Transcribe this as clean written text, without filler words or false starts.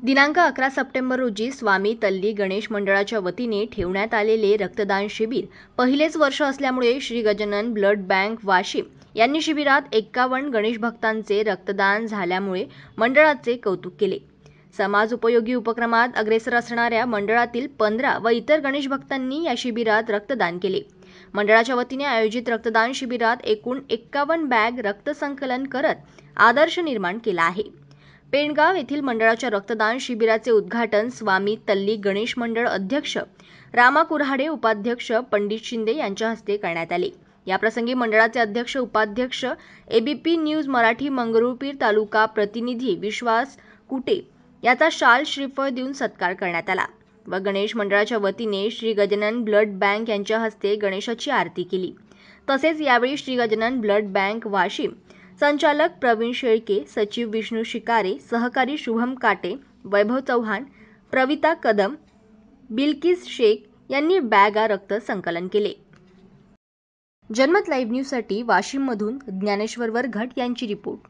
दिनांक 11 सप्टेंबर रोजी स्वामी तल्ली गणेश मंडळाच्या वतीने ठेवण्यात आलेले रक्तदान शिबिर पहिलेच वर्ष असल्यामुळे श्री गजानन ब्लड बँक वाशिम यांनी शिबिरात 51 गणेश भक्तांचे रक्तदान झाल्यामुळे मंडळाचे कौतुक केले। समाज उपयोगी उपक्रमात अग्रेसर असणाऱ्या मंडळातील 15 व इतर गणेश भक्तांनी या शिबिरात रक्तदान केले। मंडळाच्या वतीने आयोजित रक्तदान शिबिरात एकूण 51 बॅग रक्त संकलन करत आदर्श निर्माण केला आहे। पेणगाव येथील मंडळाच्या रक्तदान शिबिराचे उद्घाटन स्वामी तल्ली गणेश मंडळ अध्यक्ष रामा कुऱ्हाडे, उपाध्यक्ष पंडित शिंदे यांच्या हस्ते करण्यात आले। याप्रसंगी मंडळाचे अध्यक्ष उपाध्यक्ष एबीपी न्यूज मराठी मंगरुळपीर तालुका प्रतिनिधी विश्वास कुटे याचा शाल श्रीफळ देऊन सत्कार करण्यात आला व गणेश मंडळाच्या वतीने श्री गजानन ब्लड बँक यांच्या हस्ते गणेशाची आरती केली। तसेच यावेळी श्री गजानन ब्लड बँक वाशिम संचालक प्रवीण शेळके, सचिव विष्णू शिकारे, सहकारी शुभम काटे, वैभव चव्हाण, प्रविता कदम, बिल्किस शेख यांनी बॅगा रक्त संकलन केले। जनमत लाईव्ह न्यूजसाठी वाशिममधून ज्ञानेश्वर वरघट यांची रिपोर्ट।